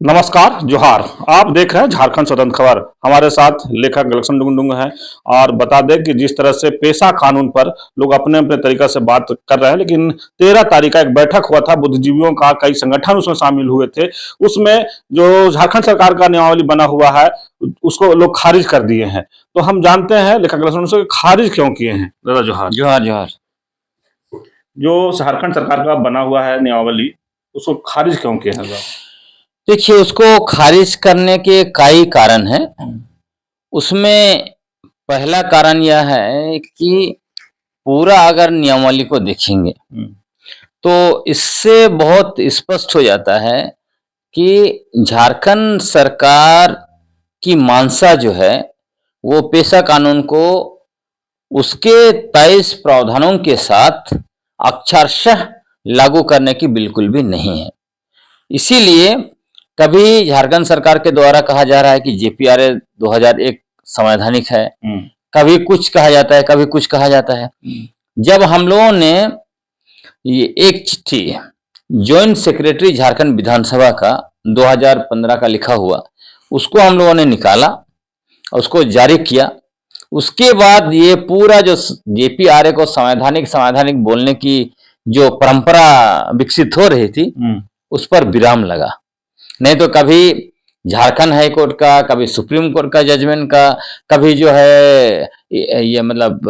नमस्कार, जोहार। आप देख रहे हैं झारखंड स्वतंत्र खबर। हमारे साथ लेखक गलक्ष्ण डुंगडुंग हैं और बता दें कि जिस तरह से पेशा कानून पर लोग अपने अपने तरीका से बात कर रहे हैं, लेकिन 13 तारीख का एक बैठक हुआ था, बुद्धिजीवियों का कई संगठन उसमें शामिल हुए थे। उसमें जो झारखंड सरकार का नियमावली बना हुआ है उसको लोग खारिज कर दिए हैं। तो हम जानते हैं लेखक गलक्ष्ण से खारिज क्यों किए हैं। दादा जोहार। जोहार जोहार। जो झारखंड सरकार का बना हुआ है नियमावली, उसको खारिज क्यों किया है साहब? देखिए, उसको खारिज करने के कई कारण हैं। उसमें पहला कारण यह है कि पूरा अगर नियमावली को देखेंगे तो इससे बहुत स्पष्ट हो जाता है कि झारखंड सरकार की मानसा जो है वो पेशा कानून को उसके 23 प्रावधानों के साथ अक्षरशः लागू करने की बिल्कुल भी नहीं है। इसीलिए कभी झारखंड सरकार के द्वारा कहा जा रहा है कि जेपीआरए 2001 संवैधानिक है, कभी कुछ कहा जाता है, कभी कुछ कहा जाता है। जब हम लोगों ने ये एक चिट्ठी जॉइंट सेक्रेटरी झारखंड विधानसभा का 2015 का लिखा हुआ, उसको हम लोगों ने निकाला, उसको जारी किया। उसके बाद ये पूरा जो जेपीआरए को संवैधानिक संवैधानिक बोलने की जो परंपरा विकसित हो रही थी उस पर विराम लगा। नहीं तो कभी झारखंड हाई कोर्ट का, कभी सुप्रीम कोर्ट का जजमेंट का, कभी जो है ये मतलब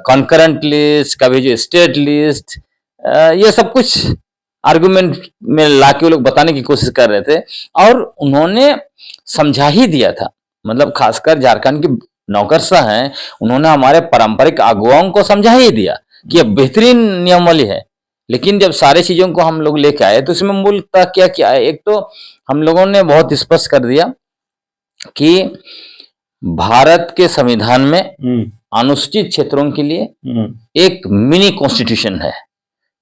कॉन्करेंट लिस्ट, कभी जो स्टेट लिस्ट, ये सब कुछ आर्गुमेंट में लाके वो लोग बताने की कोशिश कर रहे थे और उन्होंने समझा ही दिया था। मतलब खासकर झारखंड की नौकरशाह हैं, उन्होंने हमारे पारंपरिक अगुवाओं को समझा ही दिया कि ये बेहतरीन नियमावली है। लेकिन जब सारे चीजों को हम लोग लेके आए तो इसमें मूलतः क्या क्या है। एक तो हम लोगों ने बहुत स्पष्ट कर दिया कि भारत के संविधान में अनुसूचित क्षेत्रों के लिए एक मिनी कॉन्स्टिट्यूशन है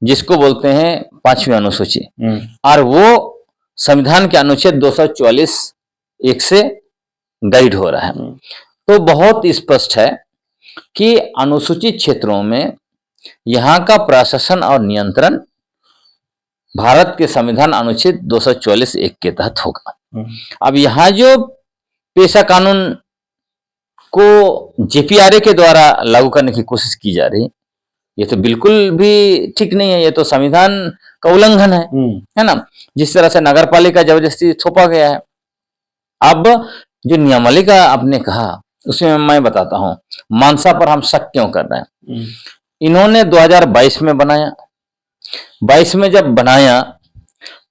जिसको बोलते हैं 5वीं अनुसूची, और वो संविधान के अनुच्छेद 244 एक से गाइड हो रहा है। तो बहुत स्पष्ट है कि अनुसूचित क्षेत्रों में यहाँ का प्रशासन और नियंत्रण भारत के संविधान अनुच्छेद 244 एक के तहत होगा। अब यहाँ जो पेशा कानून को जेपीआरए के द्वारा लागू करने की कोशिश की जा रही, ये तो बिल्कुल भी ठीक नहीं है। ये तो संविधान का उल्लंघन है ना। जिस तरह से नगर पालिका जबरदस्ती थोपा गया है। अब जो नियमावली का आपने कहा उसमें मैं बताता हूँ मानसा पर हम शक क्यों कर रहे हैं। इन्होंने 2022 में बनाया, 22 में जब बनाया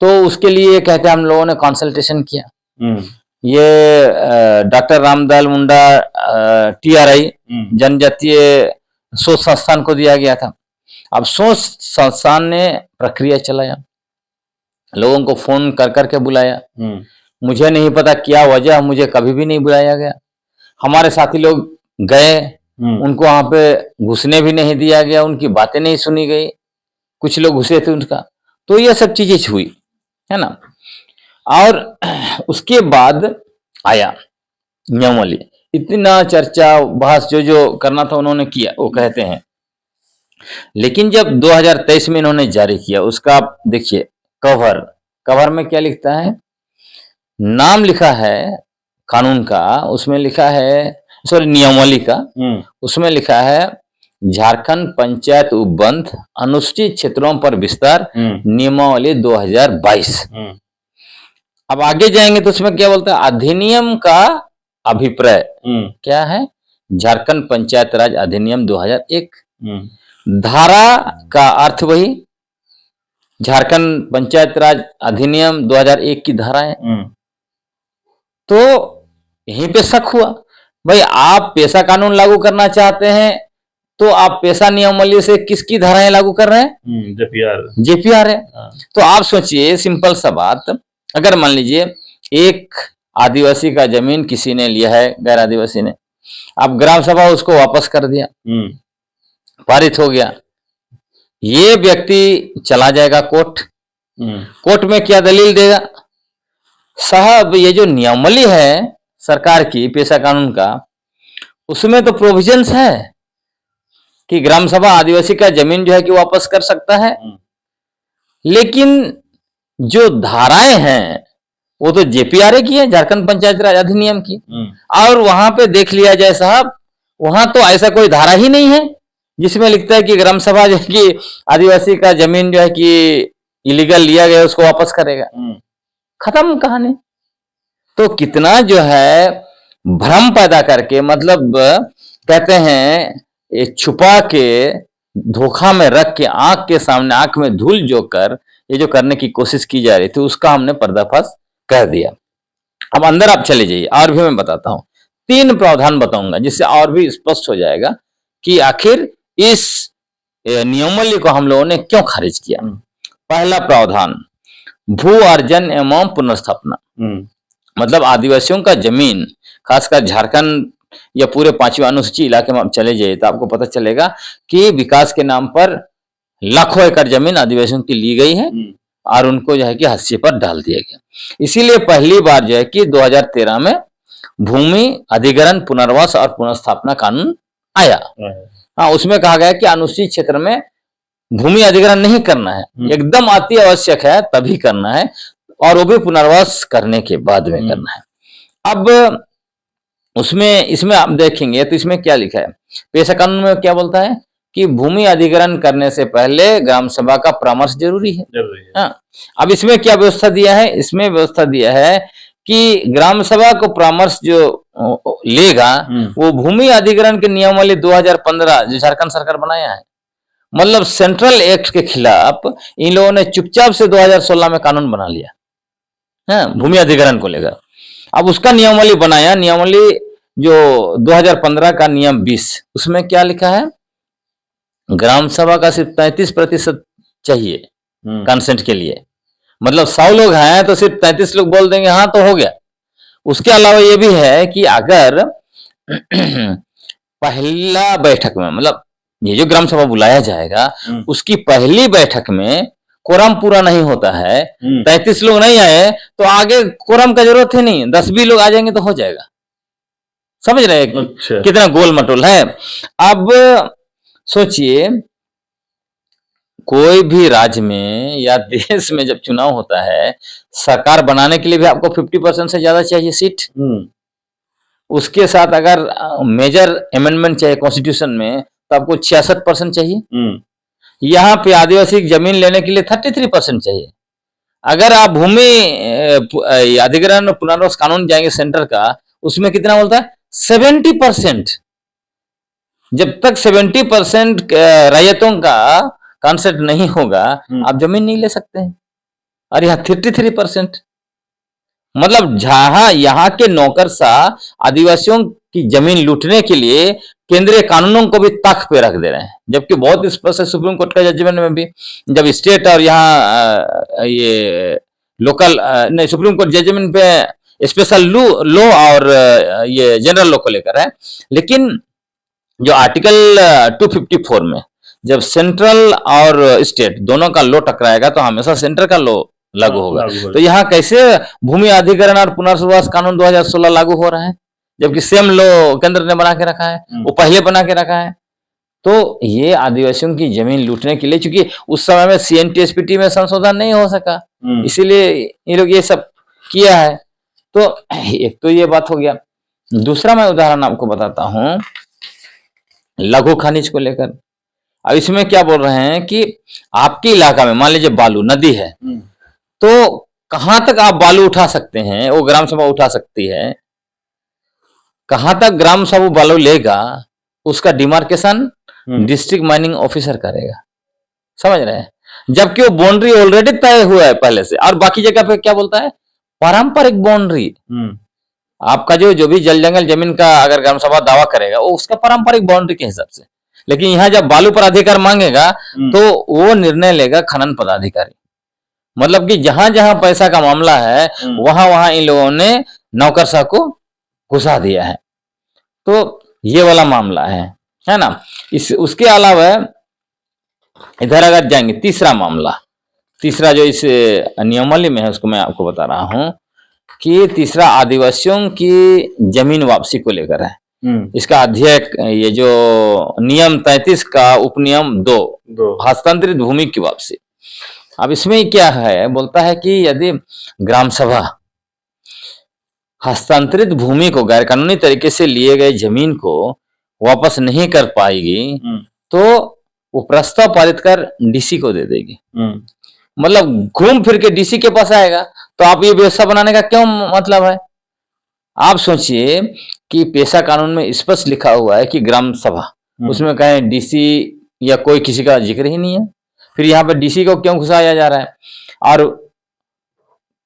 तो उसके लिए कहते हैं हम लोगों ने कंसल्टेशन किया। ये डॉक्टर रामदयाल मुंडा टीआरआई जनजातीय शोध संस्थान को दिया गया था। अब शोध संस्थान ने प्रक्रिया चलाया, लोगों को फोन कर करके बुलाया। मुझे नहीं पता क्या वजह, मुझे कभी भी नहीं बुलाया गया। हमारे साथी लोग गए, उनको वहां पे घुसने भी नहीं दिया गया, उनकी बातें नहीं सुनी गई। कुछ लोग घुसे थे उनका, तो ये सब चीजें हुई है ना। और उसके बाद आया नियमावली, इतना चर्चा बहस जो जो करना था उन्होंने किया, वो कहते हैं। लेकिन जब 2023 में इन्होंने जारी किया, उसका देखिए कवर में क्या लिखता है, नाम लिखा है कानून का, उसमें लिखा है, सॉरी नियमावली का, उसमें लिखा है झारखंड पंचायत उपबंध अनुसूचित क्षेत्रों पर विस्तार नियमावली 2022। अब आगे जाएंगे तो उसमें क्या बोलता है, अधिनियम का अभिप्राय क्या है, झारखंड पंचायत राज अधिनियम 2001। धारा का अर्थ वही झारखंड पंचायत राज अधिनियम 2001 की धाराएं। तो यहीं पे शक हुआ, भाई आप पेशा कानून लागू करना चाहते हैं तो आप पेशा नियमावली से किसकी धाराएं लागू कर रहे हैं, जेपीआर है। तो आप सोचिए सिंपल सा बात, अगर मान लीजिए एक आदिवासी का जमीन किसी ने लिया है, गैर आदिवासी ने, अब ग्राम सभा उसको वापस कर दिया, पारित हो गया, ये व्यक्ति चला जाएगा कोर्ट। कोर्ट में क्या दलील देगा, साहब ये जो नियमावली है सरकार की पेशा कानून का, उसमें तो प्रोविजंस है कि ग्राम सभा आदिवासी का जमीन जो है कि वापस कर सकता है, लेकिन जो धाराएं हैं वो तो जेपीआरए की है, झारखंड पंचायत राज अधिनियम की। और वहां पे देख लिया जाए साहब, वहां तो ऐसा कोई धारा ही नहीं है जिसमें लिखता है कि ग्राम सभा जो है कि आदिवासी का जमीन जो है कि इलीगल लिया गया उसको वापस करेगा। खत्म कहानी। तो कितना जो है भ्रम पैदा करके, मतलब कहते हैं ये छुपा के, धोखा में रख के, आंख के सामने आंख में धूल जोकर ये जो करने की कोशिश की जा रही थी उसका हमने पर्दाफाश कर दिया। अब अंदर आप चले जाइए, और भी मैं बताता हूं, 3 प्रावधान बताऊंगा जिससे और भी स्पष्ट हो जाएगा कि आखिर इस नियमावली को हम लोगों ने क्यों खारिज किया। पहला प्रावधान, भू अर्जन एवं पुनर्स्थापना। मतलब आदिवासियों का जमीन, खासकर झारखंड या पूरे 5वें अनुसूची इलाके में आप चले जाइए तो आपको पता चलेगा कि विकास के नाम पर लाखों एकड़ जमीन आदिवासियों की ली गई है और उनको जो है कि हाशिए पर डाल दिया गया। इसीलिए पहली बार जो है कि 2013 में भूमि अधिग्रहण, पुनर्वास और पुनर्स्थापना कानून आया। हाँ, उसमें कहा गया कि अनुसूचित क्षेत्र में भूमि अधिग्रहण नहीं करना है, एकदम अति आवश्यक है तभी करना है, और वो भी पुनर्वास करने के बाद में करना है। अब उसमें, इसमें आप देखेंगे तो इसमें क्या लिखा है, पेशा कानून में क्या बोलता है कि भूमि अधिग्रहण करने से पहले ग्राम सभा का परामर्श जरूरी है। हाँ, अब इसमें क्या व्यवस्था दिया है, इसमें व्यवस्था दिया है कि ग्राम सभा को परामर्श जो लेगा वो भूमि अधिग्रहण के नियमावली 2015 जो झारखंड सरकार बनाया है, मतलब सेंट्रल एक्ट के खिलाफ इन लोगों ने चुपचाप से 2016 में कानून बना लिया, हाँ, भूमि अधिग्रहण को लेकर। अब उसका नियमावली बनाया, नियमावली जो 2015 का नियम 20, उसमें क्या लिखा है, ग्राम सभा का सिर्फ 33% चाहिए कंसेंट के लिए। मतलब 100 लोग हैं तो सिर्फ 33 लोग बोल देंगे हाँ तो हो गया। उसके अलावा ये भी है कि अगर पहला बैठक में, मतलब ये जो ग्राम सभा बुलाया जाएगा उसकी पहली बैठक में कोरम पूरा नहीं होता है, 33 लोग नहीं आए तो आगे कोरम का जरूरत है नहीं, 10-20 लोग आ जाएंगे तो हो जाएगा। समझ रहे हैं अच्छा। कितना गोल मटोल है। अब सोचिए, कोई भी राज्य में या देश में जब चुनाव होता है, सरकार बनाने के लिए भी आपको 50% से ज्यादा चाहिए सीट। उसके साथ अगर मेजर अमेंडमेंट चाहिए कॉन्स्टिट्यूशन में तो आपको 66% चाहिए। यहाँ पे आदिवासी जमीन लेने के लिए 33% चाहिए। अगर आप भूमि अधिग्रहण पुनर्वास कानून जाएंगे सेंटर का, उसमें कितना बोलता है 70%। जब तक 70% रैयतों का कॉन्सेप्ट नहीं होगा आप जमीन नहीं ले सकते हैं। और यहाँ 33%, मतलब जहां यहाँ के नौकरशाह आदिवासियों की जमीन लूटने के लिए केंद्रीय कानूनों को भी ताक पे रख दे रहे हैं, जबकि बहुत स्पष्ट है सुप्रीम कोर्ट का जजमेंट में भी, जब स्टेट और यहाँ ये लोकल नहीं, सुप्रीम कोर्ट जजमेंट पे स्पेशल लॉ और ये जनरल लॉ को लेकर है, लेकिन जो आर्टिकल 254 में जब सेंट्रल और स्टेट दोनों का लॉ टकराएगा तो हमेशा सेंटर का लॉ लागू होगा। तो यहाँ कैसे भूमि अधिग्रहण और पुनर्वास कानून 2016 लागू हो रहा है, जबकि सेम लॉ केंद्र ने बना के रखा है, वो पहले बना के रखा है। तो ये आदिवासियों की जमीन लूटने के लिए, चूंकि उस समय में CNTSPT में संशोधन नहीं हो सका, इसीलिए ये लोग ये सब किया है। तो एक तो ये बात हो गया। दूसरा मैं उदाहरण आपको बताता हूं लघु खनिज को लेकर। अब इसमें क्या बोल रहे हैं कि आपके इलाका में मान लीजिए बालू नदी है, तो कहां तक आप बालू उठा सकते हैं, वो ग्राम सभा उठा सकती है। कहां तक ग्राम सभा बालू लेगा उसका डिमार्केशन डिस्ट्रिक्ट माइनिंग ऑफिसर करेगा। समझ रहे हैं, जबकि वो बाउंड्री ऑलरेडी तय हुआ है पहले से। और बाकी जगह पे क्या बोलता है, पारंपरिक बाउंड्री। आपका जो भी जल जंगल जमीन का अगर ग्राम सभा दावा करेगा वो उसका पारंपरिक बाउंड्री के हिसाब से, लेकिन यहाँ जब बालू पर अधिकार मांगेगा तो वो निर्णय लेगा खनन पदाधिकारी। मतलब कि जहां जहां पैसा का मामला है वहां वहां इन लोगों ने नौकरशाह को घुसा दिया है। तो ये वाला मामला है ना। उसके अलावा इधर अगर जाएंगे, तीसरा मामला, तीसरा जो इस नियमावली में है उसको मैं आपको बता रहा हूं कि तीसरा आदिवासियों की जमीन वापसी को लेकर है। इसका अध्यक्ष ये जो नियम 33 का उपनियम 2 हस्तांतरित भूमि की वापसी। अब इसमें क्या है, बोलता है कि यदि ग्राम सभा हस्तांतरित भूमि को, गैर कानूनी तरीके से लिए गए जमीन को वापस नहीं कर पाएगी तो वो प्रस्ताव पारित कर डीसी को दे देगी। मतलब घूम फिर के डीसी के पास आएगा। तो आप ये व्यवस्था बनाने का क्यों मतलब है? आप सोचिए कि पेशा कानून में स्पष्ट लिखा हुआ है कि ग्राम सभा, उसमें कहें डीसी या कोई किसी का जिक्र ही नहीं है। फिर यहाँ पे डीसी को क्यों घुसाया जा रहा है? और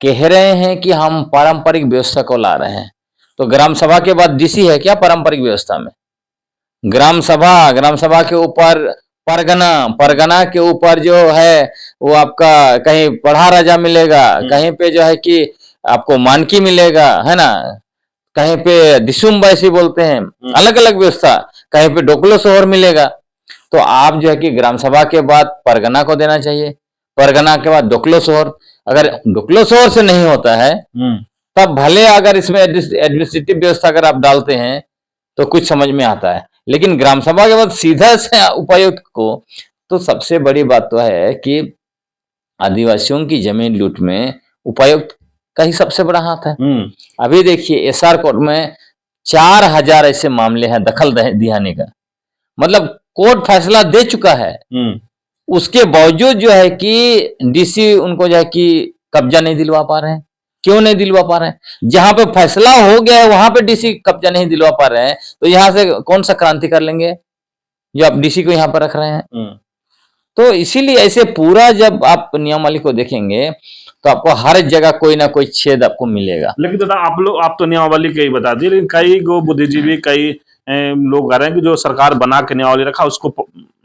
कह रहे हैं कि हम पारंपरिक व्यवस्था को ला रहे हैं। तो ग्राम सभा के बाद डीसी है क्या पारंपरिक व्यवस्था में? ग्राम सभा के ऊपर परगना, परगना के ऊपर जो है वो आपका कहीं पढ़ा राजा मिलेगा, कहीं पे जो है कि आपको मानकी मिलेगा, है ना, कहीं पे दिसुम बैसी बोलते हैं, अलग अलग व्यवस्था, कहीं पे डोकलो शोहर मिलेगा। तो आप जो है कि ग्राम सभा के बाद परगना को देना चाहिए, परगना के बाद डोकलो शोहर। अगर डोकलो शोहर से नहीं होता है तब भले अगर इसमें एडमिनिस्ट्रेटिव व्यवस्था अगर आप डालते हैं तो कुछ समझ में आता है, लेकिन ग्राम सभा के बाद सीधा से उपायुक्त को, तो सबसे बड़ी बात तो है कि आदिवासियों की जमीन लूट में उपायुक्त का ही सबसे बड़ा हाथ है। अभी देखिए एसआर कोर्ट में 4000 ऐसे मामले हैं दखल दिहाने का, मतलब कोर्ट फैसला दे चुका है, उसके बावजूद जो है कि डीसी उनको जो है कि कब्जा नहीं दिलवा पा रहे हैं। क्यों नहीं दिलवा पा रहे हैं? जहां पे फैसला हो गया है वहां पे डीसी कब्जा नहीं दिलवा पा रहे हैं, तो यहां से कौन सा क्रांति कर लेंगे जो आप डीसी को यहां पर रख रहे हैं? तो इसीलिए ऐसे पूरा जब आप नियमावली को देखेंगे तो आपको हर जगह कोई ना कोई छेद आपको मिलेगा। लेकिन दादा आप तो नियमावली के ही बता दिए, लेकिन कई गो बुद्धिजीवी, कई लोग कह रहे हैं कि जो सरकार बना के नियमावली रखा उसको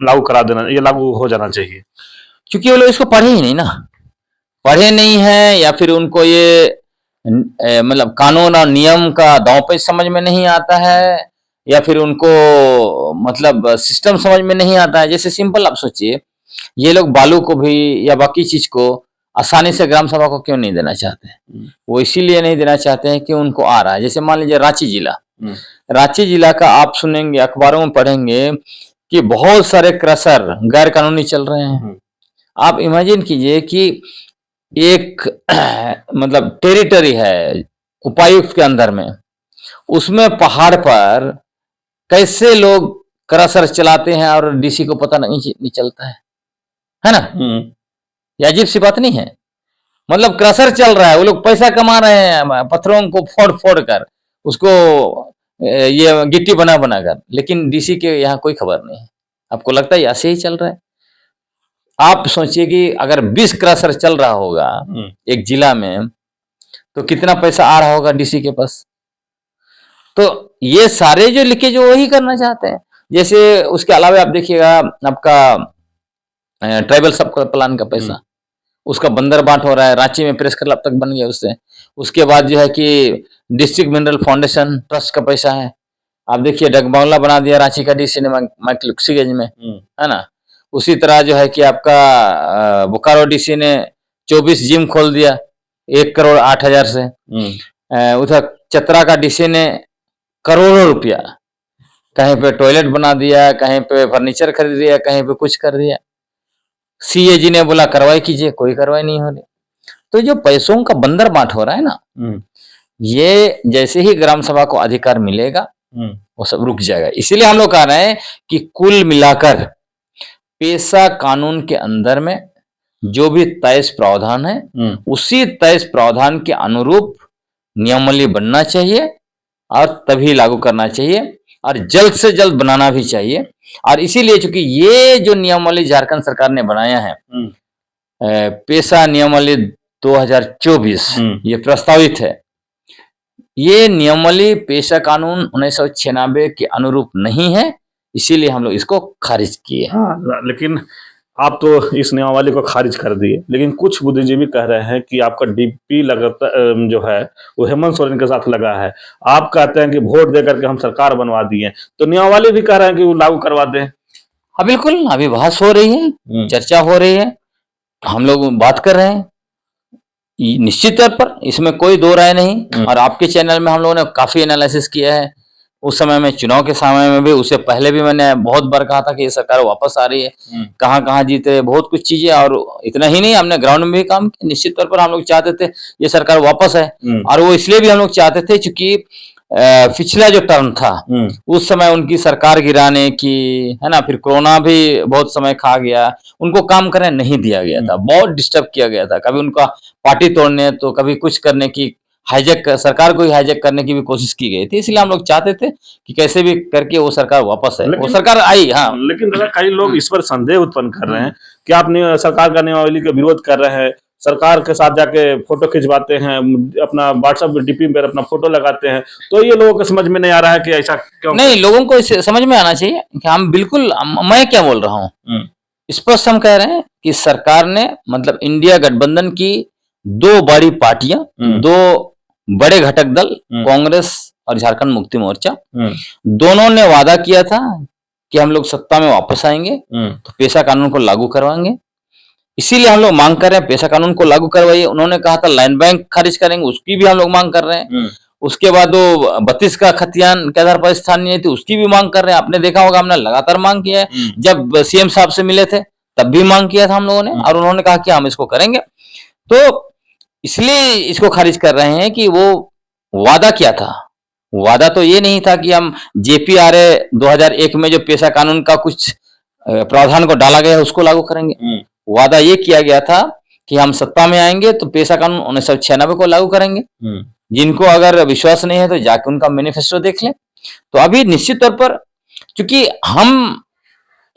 लागू करा देना, ये लागू हो जाना चाहिए। क्योंकि वो लोग इसको पढ़े ही नहीं ना, पढ़े नहीं है, या फिर उनको ये मतलब कानून और नियम का दांव समझ में नहीं आता है, या फिर उनको मतलब सिस्टम समझ में नहीं आता है। जैसे सिंपल आप सोचिए, ये लोग बालू को भी या बाकी चीज को आसानी से ग्राम सभा को क्यों नहीं देना चाहते हैं? वो इसीलिए नहीं देना चाहते हैं कि उनको आ रहा है। जैसे मान लीजिए रांची जिला का आप सुनेंगे, अखबारों में पढ़ेंगे कि बहुत सारे क्रशर गैर कानूनी चल रहे हैं। आप इमेजिन कीजिए कि एक मतलब टेरिटरी है उपायुक्त के अंदर में, उसमें पहाड़ पर कैसे लोग क्रशर चलाते हैं और डीसी को पता नहीं चलता है ना? ये अजीब सी बात नहीं है? मतलब क्रशर चल रहा है, वो लोग पैसा कमा रहे हैं पत्थरों को फोड़ फोड़ कर, उसको ये गिट्टी बना कर, लेकिन डीसी के यहाँ कोई खबर नहीं है। आपको लगता है ऐसे ही चल रहा है? आप सोचिए कि अगर 20 क्रशर चल रहा होगा एक जिला में, तो कितना पैसा आ रहा होगा डीसी के पास? तो ये सारे जो लिखे जो वही करना चाहते हैं। जैसे उसके अलावा आप देखिएगा आपका ट्राइबल सब प्लान का पैसा, उसका बंदर बांट हो रहा है, रांची में प्रेस क्लब तक बन गया उससे। उसके बाद जो है कि डिस्ट्रिक्ट मिनरल फाउंडेशन ट्रस्ट का पैसा है। आप देखिए डगबांगला बना दिया रांची का डीसी ने मैक्लुक्सीगंज में, है ना? उसी तरह जो है कि आपका बोकारो डीसी ने 24 जिम खोल दिया 1,08,000 से। उधर चतरा का डीसी ने करोड़ों रुपया, कहीं पे टॉयलेट बना दिया, कहीं पे फर्नीचर खरीद दिया, कहीं पे कुछ कर दिया। सीएजी ने बोला कार्रवाई कीजिए, कोई कार्रवाई नहीं हो रही। तो जो पैसों का बंदर बांट हो रहा है ना, ये जैसे ही ग्राम सभा को अधिकार मिलेगा वो सब रुक जाएगा। इसीलिए हम लोग कह रहे हैं कि कुल मिलाकर पेशा कानून के अंदर में जो भी तय प्रावधान है उसी तय प्रावधान के अनुरूप नियमावली बनना चाहिए और तभी लागू करना चाहिए, और जल्द से जल्द बनाना भी चाहिए। और इसीलिए चूंकि ये जो नियमावली झारखंड सरकार ने बनाया है, पेशा नियमावली 2024, ये प्रस्तावित है, ये नियमावली पेशा कानून 1996 के अनुरूप नहीं है, इसीलिए हम लोग इसको खारिज किए। हाँ, लेकिन आप तो इस नियमावली को खारिज कर दिए, लेकिन कुछ बुद्धिजीवी कह रहे हैं कि आपका डीपी लगता जो है वो हेमंत सोरेन के साथ लगा है। आप कहते हैं कि वोट दे करके हम सरकार बनवा दिए, तो नियमावली भी कह रहे हैं कि वो लागू करवा दें। हाँ बिल्कुल, अभी बहस हो रही है, चर्चा हो रही है, हम लोग बात कर रहे हैं। निश्चित तौर पर इसमें कोई दो राय नहीं, और आपके चैनल में हम लोगों ने काफी एनालिसिस किया है, उस समय में चुनाव के समय में भी, उससे पहले भी मैंने बहुत बार कहा था कि ये सरकार वापस आ रही है, कहाँ कहाँ जीते, बहुत कुछ चीजें। और इतना ही नहीं, हमने ग्राउंड में भी काम किया। निश्चित तौर पर हम लोग चाहते थे ये सरकार वापस है, और वो इसलिए भी हम लोग चाहते थे क्योंकि पिछला जो टर्म था उस समय उनकी सरकार गिराने की, है ना, फिर कोरोना भी बहुत समय खा गया, उनको काम करने नहीं दिया गया था, बहुत डिस्टर्ब किया गया था। कभी उनका पार्टी तोड़ने तो कभी कुछ करने की, हाईजैक, सरकार को ही हाईजैक करने की भी कोशिश की गई थी। इसलिए हम लोग चाहते थे कि कैसे भी करके वो सरकार वापस है, वो सरकार आई। हाँ, लेकिन दादा कई लोग इस पर संदेह उत्पन्न कर रहे हैं कि आप सरकार का नियमावली का विरोध कर रहे हैं, सरकार के साथ जाके फोटो खिंचवाते हैं, अपना व्हाट्सएप डीपी पर अपना फोटो लगाते हैं, तो ये लोगों को समझ में नहीं आ रहा है कि ऐसा क्यों। नहीं, लोगों को इसे समझ में आना चाहिए कि हम बिल्कुल, मैं क्या बोल रहा हूँ, स्पष्ट हम कह रहे हैं कि सरकार ने, मतलब इंडिया गठबंधन की दो बड़ी पार्टियां, दो बड़े घटक दल, कांग्रेस और झारखंड मुक्ति मोर्चा, दोनों ने वादा किया था कि हम लोग सत्ता में वापस आएंगे तो पेशा कानून को लागू करवाएंगे। इसीलिए हम लोग मांग कर रहे हैं पेशा कानून को लागू करवाइए। उन्होंने कहा था लाइन बैंक खारिज करेंगे, उसकी भी हम लोग मांग कर रहे हैं। उसके बाद वो 32 का खतियान के आधार पर स्थानीय थी, उसकी भी मांग कर रहे हैं। आपने देखा होगा हमने लगातार मांग किया है, जब सीएम साहब से मिले थे तब भी मांग किया था हम लोगों ने, और उन्होंने कहा कि हम इसको करेंगे। तो इसलिए इसको खारिज कर रहे हैं कि वो वादा क्या था। वादा तो ये नहीं था कि हम जेपीआरए 2001 में जो पेशा कानून का कुछ प्रावधान को डाला गया है उसको लागू करेंगे। वादा ये किया गया था कि हम सत्ता में आएंगे तो पेशा कानून 1996 को लागू करेंगे। जिनको अगर विश्वास नहीं है तो जाके उनका मैनिफेस्टो देख लें। तो अभी निश्चित तौर पर, क्योंकि हम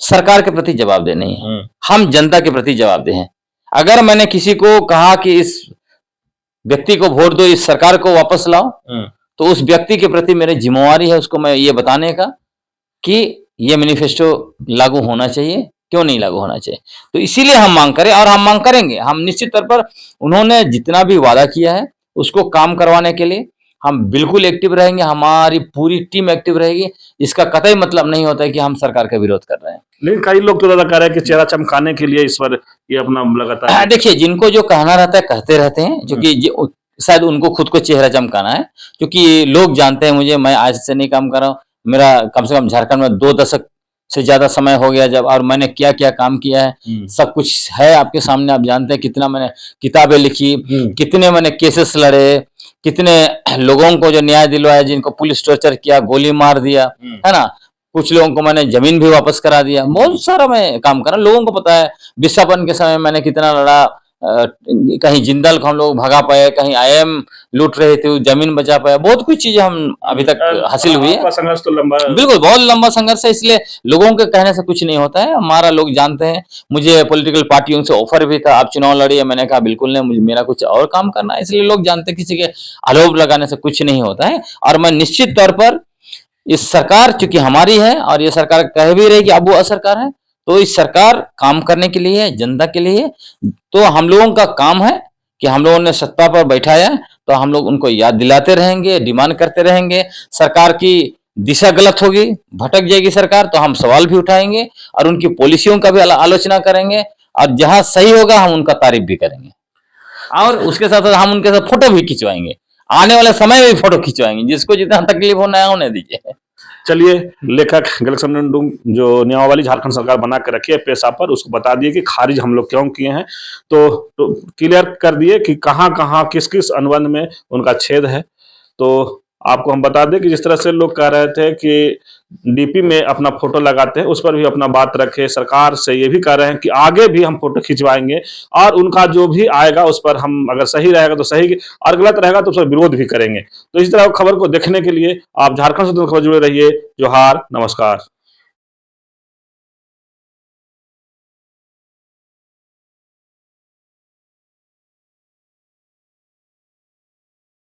सरकार के प्रति जवाबदेह नहीं है, हम जनता के प्रति जवाबदेह हैं। अगर मैंने किसी को कहा कि इस व्यक्ति को वोट दो, इस सरकार को वापस लाओ, तो उस व्यक्ति के प्रति मेरी जिम्मेवारी है उसको मैं ये बताने का कि ये मैनिफेस्टो लागू होना चाहिए, क्यों नहीं लागू होना चाहिए। तो इसीलिए हम मांग करें और हम मांग करेंगे। हम निश्चित तौर पर उन्होंने जितना भी वादा किया है उसको काम करवाने के लिए हम बिल्कुल एक्टिव रहेंगे, हमारी पूरी टीम एक्टिव रहेगी। इसका कतई मतलब नहीं होता है कि हम सरकार का विरोध कर रहे हैं। लेकिन कई लोग तो दादा कह रहे हैं कि चेहरा चमकाने के लिए इस पर ये अपना लगातार, देखिए, जिनको जो कहना रहता है कहते रहते हैं, क्योंकि शायद उनको खुद को चेहरा चमकाना है, क्योंकि लोग जानते हैं मुझे, मैं आज से नहीं काम कर रहा हूँ। मेरा कम से कम झारखंड में 2 दशक से ज्यादा समय हो गया जब, और मैंने क्या क्या काम किया है सब कुछ है आपके सामने। आप जानते हैं कितना मैंने किताबें लिखी, कितने मैंने केसेस लड़े, कितने लोगों को जो न्याय दिलवाया, जिनको पुलिस टॉर्चर किया, गोली मार दिया, है ना, कुछ लोगों को मैंने जमीन भी वापस करा दिया। बहुत सारा मैं काम करा, लोगों को पता है। विस्थापन के समय मैंने कितना लड़ा, कहीं जिंदल को हम लोग भगा पाए, कहीं आईएम लूट रहे थे जमीन बचा पाया, बहुत कुछ चीजें हम अभी तक हासिल हुई है। संघर्ष तो लंबा, बिल्कुल बहुत लंबा संघर्ष है। इसलिए लोगों के कहने से कुछ नहीं होता है, हमारा लोग जानते हैं। मुझे पॉलिटिकल पार्टियों से ऑफर भी था, आप चुनाव लड़िए, मैंने कहा बिल्कुल नहीं, मुझे मेरा कुछ और काम करना है। इसलिए लोग जानते हैं किसी के आरोप लगाने से कुछ नहीं होता है। और मैं निश्चित तौर पर इस सरकार चूंकि हमारी है और ये सरकार कह भी रही कि अब वो सरकार है, तो इस सरकार काम करने के लिए है, जनता के लिए। तो हम लोगों का काम है कि हम लोगों ने सत्ता पर बैठाया तो हम लोग उनको याद दिलाते रहेंगे, डिमांड करते रहेंगे। सरकार की दिशा गलत होगी, भटक जाएगी सरकार, तो हम सवाल भी उठाएंगे और उनकी पॉलिसियों का भी आलोचना करेंगे, और जहां सही होगा हम उनका तारीफ भी करेंगे, और उसके साथ साथ हम उनके साथ फोटो भी खिंचवाएंगे। आने वाले समय में भी फोटो खिंचवाएंगे, जिसको जितना तकलीफ होना है होने दीजिए। चलिए, लेखक गलेक्सन डुंडुंग जो नियमावली झारखंड सरकार बना के रखी है पेशा पर, उसको बता दिए कि खारिज हम लोग क्यों किए हैं, तो क्लियर कर दिए कि कहाँ कहाँ किस किस अनुबंध में उनका छेद है। तो आपको हम बता दें कि जिस तरह से लोग कह रहे थे कि डीपी में अपना फोटो लगाते हैं, उस पर भी अपना बात रखे। सरकार से ये भी कह रहे हैं कि आगे भी हम फोटो खिंचवाएंगे, और उनका जो भी आएगा उस पर हम, अगर सही रहेगा तो सही और गलत रहेगा तो उस पर विरोध भी करेंगे। तो इस तरह खबर को देखने के लिए आप झारखंड से खबर जुड़े रहिए। जोहार, नमस्कार।